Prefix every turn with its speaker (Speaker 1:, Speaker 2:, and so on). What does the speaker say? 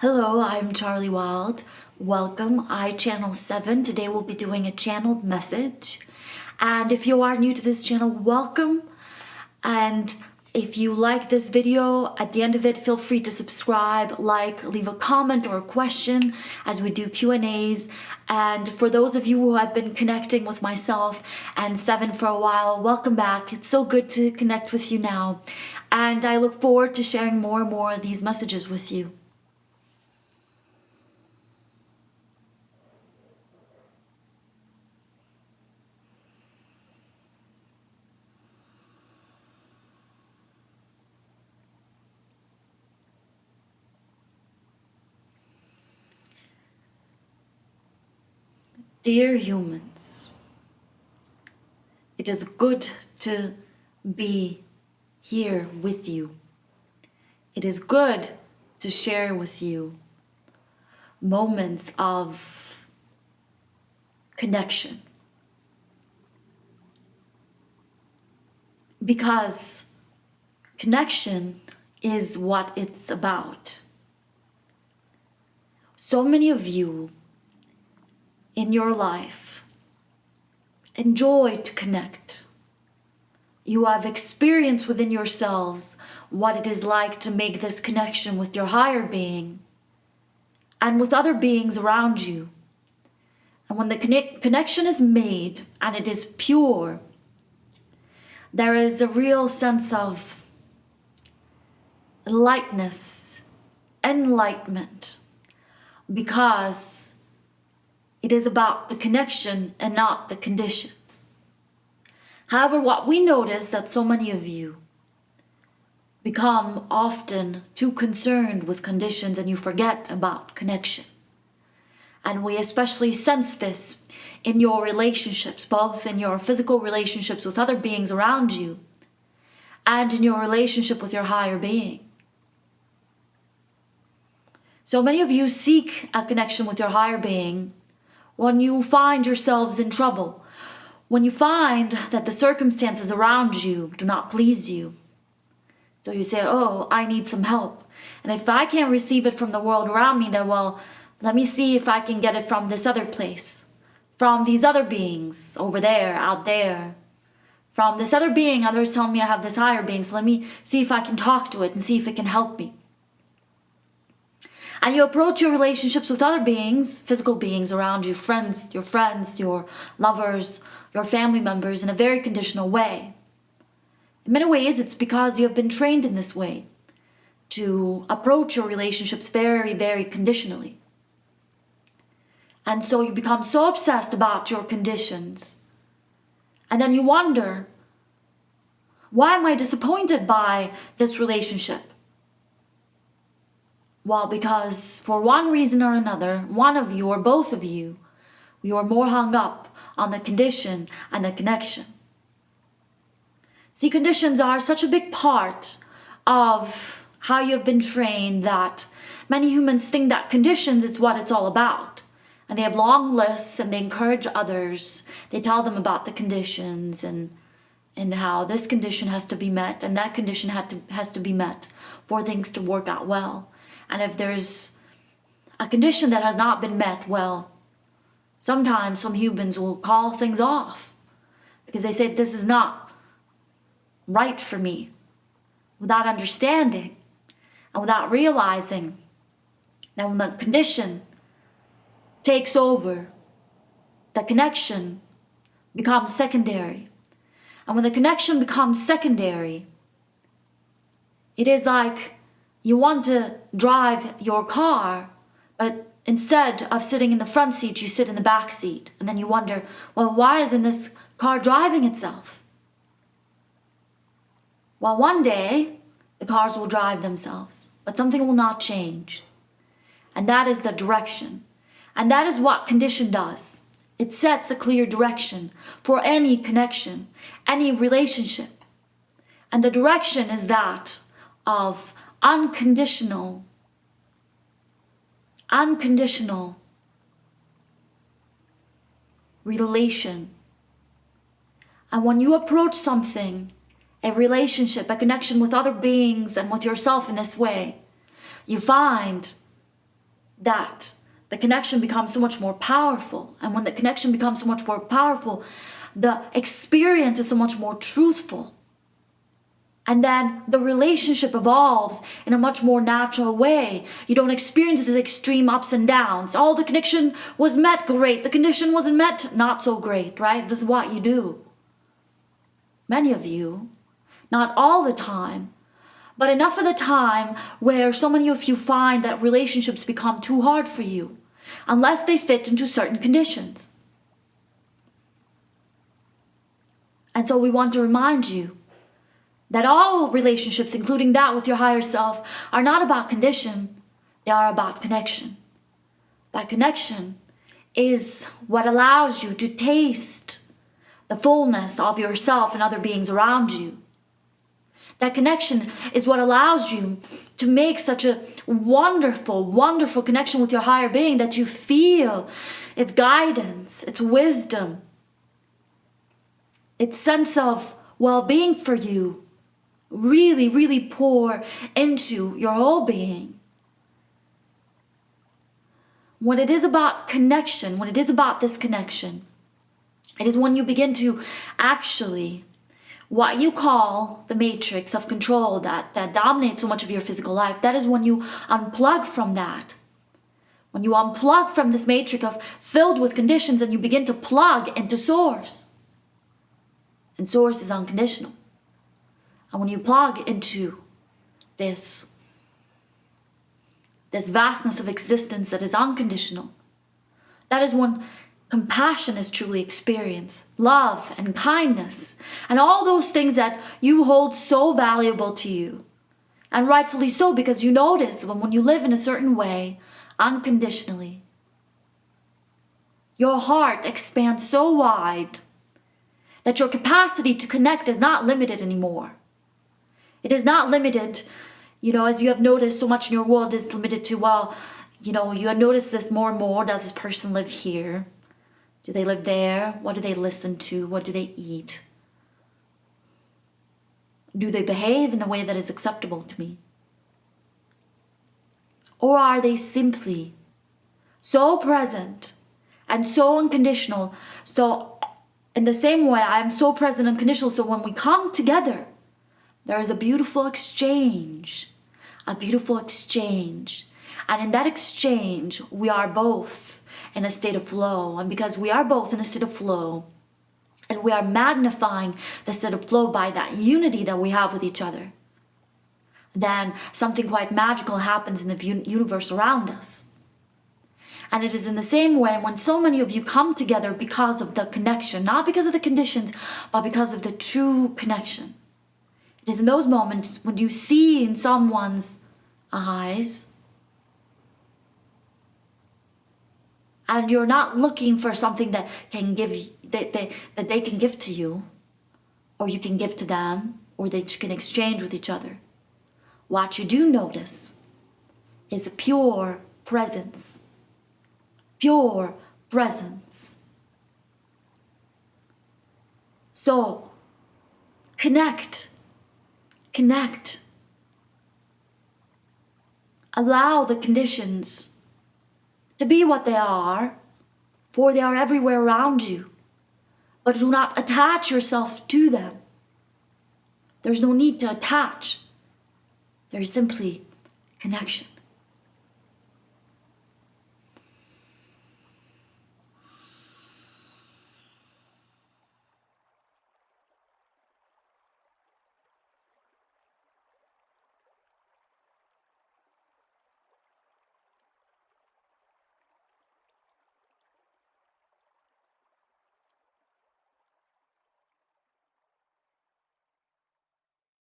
Speaker 1: Hello, I'm Charlie Wilde. Welcome, I channel 7. Today we'll be doing a channeled message. And if you are new to this channel, welcome. And if you like this video, at the end of it, feel free to subscribe, like, leave a comment or a question as we do Q&As. And for those of you who have been connecting with myself and 7 for a while, welcome back. It's so good to connect with you now. And I look forward to sharing more and more of these messages with you. Dear humans, it is good to be here with you. It is good to share with you moments of connection. Because connection is what it's about. So many of you in your life enjoy to connect. You have experienced within yourselves what it is like to make this connection with your higher being and with other beings around you. And when the connection is made and it is pure, there is a real sense of lightness, enlightenment, because it is about the connection and not the conditions. However, what we notice that so many of you become often too concerned with conditions and you forget about connection. And we especially sense this in your relationships, both in your physical relationships with other beings around you and in your relationship with your higher being. So many of you seek a connection with your higher being when you find yourselves in trouble, when you find that the circumstances around you do not please you. So you say, oh, I need some help. And if I can't receive it from the world around me, then well, let me see if I can get it from this other place, from these other beings over there, out there. From this other being, others tell me I have this higher being, so let me see if I can talk to it and see if it can help me. And you approach your relationships with other beings, physical beings around you, your lovers, your family members, in a very conditional way. In many ways, it's because you have been trained in this way, to approach your relationships very, very conditionally. And so you become so obsessed about your conditions. And then you wonder, why am I disappointed by this relationship? Well, because for one reason or another, one of you or both of you, you are more hung up on the condition and the connection. See, conditions are such a big part of how you've been trained that many humans think that conditions is what it's all about. And they have long lists and they encourage others. They tell them about the conditions and how this condition has to be met and that condition has to be met for things to work out well. And if there's a condition that has not been met, well, sometimes some humans will call things off because they say this is not right for me, without understanding and without realizing that when the condition takes over, the connection becomes secondary. And when the connection becomes secondary, it is like you want to drive your car, but instead of sitting in the front seat, you sit in the back seat. And then you wonder, well, why isn't this car driving itself? Well, one day, the cars will drive themselves, but something will not change. And that is the direction. And that is what condition does. It sets a clear direction for any connection, any relationship. And the direction is that of unconditional relation. And when you approach something, a relationship, a connection with other beings and with yourself in this way, you find that the connection becomes so much more powerful. And when the connection becomes so much more powerful, the experience is so much more truthful. And then the relationship evolves in a much more natural way. You don't experience these extreme ups and downs. Oh, the connection was met, great. The connection wasn't met, not so great, right? This is what you do. Many of you, not all the time, but enough of the time where so many of you find that relationships become too hard for you, unless they fit into certain conditions. And so we want to remind you that all relationships, including that with your higher self, are not about condition, they are about connection. That connection is what allows you to taste the fullness of yourself and other beings around you. That connection is what allows you to make such a wonderful, wonderful connection with your higher being that you feel its guidance, its wisdom, its sense of well-being for you really, really pour into your whole being. When it is about connection, when it is about this connection, it is when you begin to actually, what you call the matrix of control that dominates so much of your physical life, that is when you unplug from that. When you unplug from this matrix of filled with conditions and you begin to plug into source. And source is unconditional. And when you plug into this vastness of existence that is unconditional, that is when compassion is truly experienced, love and kindness, and all those things that you hold so valuable to you. And rightfully so, because you notice when you live in a certain way, unconditionally, your heart expands so wide that your capacity to connect is not limited anymore. It is not limited, as you have noticed so much in your world is limited to, you have noticed this more and more. Does this person live here? Do they live there? What do they listen to? What do they eat? Do they behave in the way that is acceptable to me? Or are they simply so present and so unconditional? So in the same way, I am so present and unconditional. So when we come together, there is a beautiful exchange. And in that exchange, we are both in a state of flow. And because we are both in a state of flow, and we are magnifying the state of flow by that unity that we have with each other, then something quite magical happens in the universe around us. And it is in the same way when so many of you come together because of the connection, not because of the conditions, but because of the true connection. It is in those moments when you see in someone's eyes, and you're not looking for something that can give that they can give to you, or you can give to them, or that you can exchange with each other. What you do notice is a pure presence. Pure presence. So, connect. Allow the conditions to be what they are, for they are everywhere around you. But do not attach yourself to them. There's no need to attach. There is simply connection.